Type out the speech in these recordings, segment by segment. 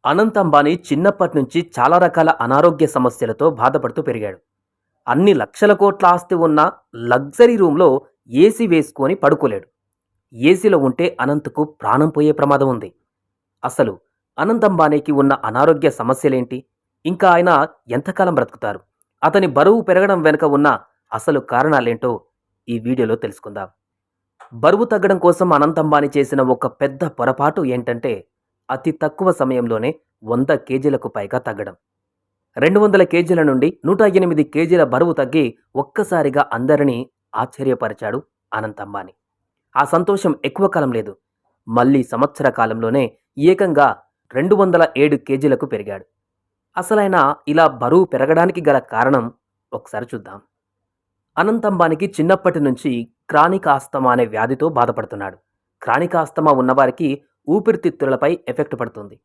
అనంత్ అంబానీ చిన్నప్పటి నుంచి చాలా రకాల అనారోగ్య సమస్యలతో బాధపడుతూ పెరిగాడు. అన్ని లక్షల కోట్ల ఆస్తి ఉన్న లగ్జరీ రూమ్‌లో ఏసీ వేసుకొని పడుకోలేడు. ఏసీలో ఉంటే అనంత్‌కు ప్రాణం పోయే ప్రమాదం ఉంది. అసలు అనంత్ అంబానీకి ఉన్న అనారోగ్య సమస్యలేంటి? ఇంకా ఆయన ఎంతకాలం బ్రతుకుతారు? అతని బరువు పెరగడం వెనుక ఉన్న అసలు కారణాలేంటో ఈ వీడియోలో తెలుసుకుందాం. బరువు తగ్గడం కోసం అనంత్ అంబానీ చేసిన ఒక పెద్ద పొరపాటు ఏంటంటే, అతి తక్కువ సమయంలోనే 100 కేజీలకు పైగా తగ్గడం. 200 కేజీల నుండి 108 కేజీల బరువు తగ్గి ఒక్కసారిగా అందరినీ ఆశ్చర్యపరిచాడు అనంత్ అంబానీ. ఆ సంతోషం ఎక్కువ కాలం లేదు. మళ్ళీ సంవత్సర కాలంలోనే ఏకంగా 207 కేజీలకు పెరిగాడు. అసలైన ఇలా బరువు పెరగడానికి గల కారణం ఒకసారి చూద్దాం. అనంత్ అంబానీకి చిన్నప్పటి నుంచి క్రానిక్ ఆస్తమా అనే వ్యాధితో బాధపడుతున్నాడు. క్రానిక్ ఆస్తమా ఉన్నవారికి ఊపిరితిత్తులపై ఎఫెక్ట్ పడుతుంది.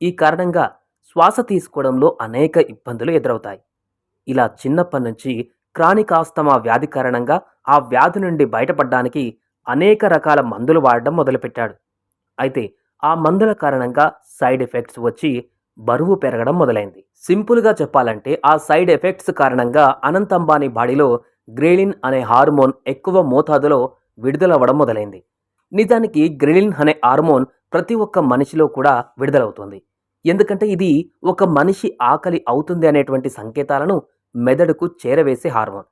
ఈ కారణంగా శ్వాస తీసుకోవడంలో అనేక ఇబ్బందులు ఎదురవుతాయి. ఇలా చిన్నప్పటి నుంచి క్రానిక్ ఆస్తమా వ్యాధి కారణంగా ఆ వ్యాధి నుండి బయటపడడానికి అనేక రకాల మందులు వాడడం మొదలుపెట్టాడు. అయితే ఆ మందుల కారణంగా సైడ్ ఎఫెక్ట్స్ వచ్చి బరువు పెరగడం మొదలైంది. సింపుల్గా చెప్పాలంటే ఆ సైడ్ ఎఫెక్ట్స్ కారణంగా అనంత్ అంబానీ బాడీలో గ్రెలిన్ అనే హార్మోన్ ఎక్కువ మోతాదులో విడుదలవ్వడం మొదలైంది. నిజానికి గ్రెలిన్ అనే హార్మోన్ ప్రతి ఒక్క మనిషిలో కూడా విడుదలవుతుంది. ఎందుకంటే ఇది ఒక మనిషి ఆకలి అవుతుంది అనేటువంటి సంకేతాలను మెదడుకు చేరవేసే హార్మోన్.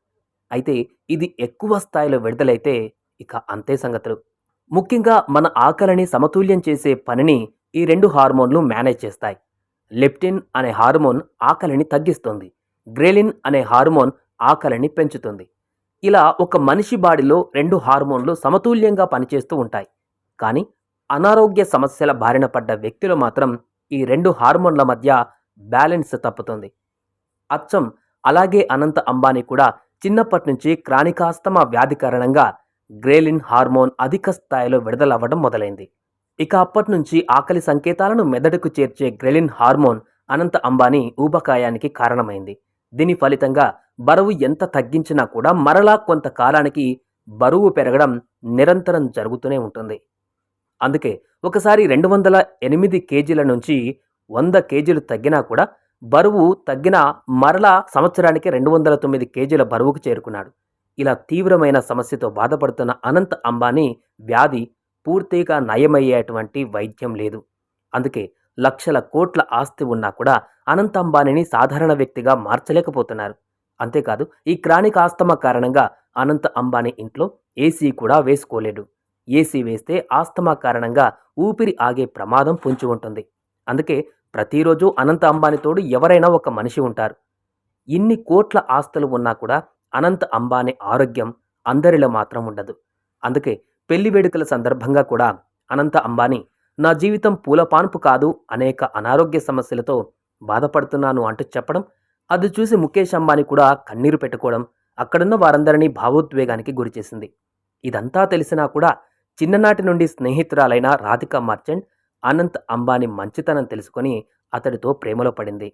అయితే ఇది ఎక్కువ స్థాయిలో విడుదలైతే ఇక అంతే సంగతులు. ముఖ్యంగా మన ఆకలిని సమతుల్యం చేసే పనిని ఈ రెండు హార్మోన్లు మేనేజ్ చేస్తాయి. లెప్టిన్ అనే హార్మోన్ ఆకలిని తగ్గిస్తుంది. గ్రెలిన్ అనే హార్మోన్ ఆకలిని పెంచుతుంది. ఇలా ఒక మనిషి బాడీలో రెండు హార్మోన్లు సమతుల్యంగా పనిచేస్తూ ఉంటాయి. కానీ అనారోగ్య సమస్యల బారిన పడ్డ వ్యక్తిలో మాత్రం ఈ రెండు హార్మోన్ల మధ్య బ్యాలెన్స్ తప్పుతుంది. అచ్చం అలాగే అనంత్ అంబానీ కూడా చిన్నప్పటి నుంచి క్రానికాస్తమా వ్యాధి కారణంగా గ్రెలిన్ హార్మోన్ అధిక స్థాయిలో విడుదలవ్వడం మొదలైంది. ఇక అప్పటి నుంచి ఆకలి సంకేతాలను మెదడుకు చేర్చే గ్రెలిన్ హార్మోన్ అనంత్ అంబానీ ఊబకాయానికి కారణమైంది. దీని ఫలితంగా బరువు ఎంత తగ్గించినా కూడా మరలా కొంతకాలానికి బరువు పెరగడం నిరంతరం జరుగుతూనే ఉంటుంది. అందుకే ఒకసారి 208 కేజీల నుంచి 100 కేజీలు తగ్గినా కూడా బరువు తగ్గిన మరలా సంవత్సరానికి 209 కేజీల బరువుకు చేరుకున్నాడు. ఇలా తీవ్రమైన సమస్యతో బాధపడుతున్న అనంత్ అంబానీ వ్యాధి పూర్తిగా నయమయ్యేటువంటి వైద్యం లేదు. అందుకే లక్షల కోట్ల ఆస్తి ఉన్నా కూడా అనంత్ అంబానీని సాధారణ వ్యక్తిగా మార్చలేకపోతున్నారు. అంతేకాదు ఈ క్రానిక్ ఆస్తమా కారణంగా అనంత్ అంబానీ ఇంట్లో ఏసీ కూడా వేసుకోలేడు. ఏసీ వేస్తే ఆస్తమా కారణంగా ఊపిరి ఆగే ప్రమాదం పొంచి ఉంటుంది. అందుకే ప్రతిరోజు అనంత్ అంబానీ తోడు ఎవరైనా ఒక మనిషి ఉంటారు. ఇన్ని కోట్ల ఆస్తులు ఉన్నా కూడా అనంత్ అంబానీ ఆరోగ్యం అందరిలో మాత్రం ఉండదు. అందుకే పెళ్లి వేడుకల సందర్భంగా కూడా అనంత్ అంబానీ నా జీవితం పూలపాన్పు కాదు, అనేక అనారోగ్య సమస్యలతో బాధపడుతున్నాను అంటూ చెప్పడం, అది చూసి ముఖేష్ అంబానీ కూడా కన్నీరు పెట్టుకోవడం అక్కడున్న వారందరినీ భావోద్వేగానికి గురిచేసింది. ఇదంతా తెలిసినా కూడా చిన్ననాటి నుండి స్నేహితురాలైన రాధికా మర్చెంట్ అనంత్ అంబానీ మంచితనం తెలుసుకొని అతడితో ప్రేమలో పడింది.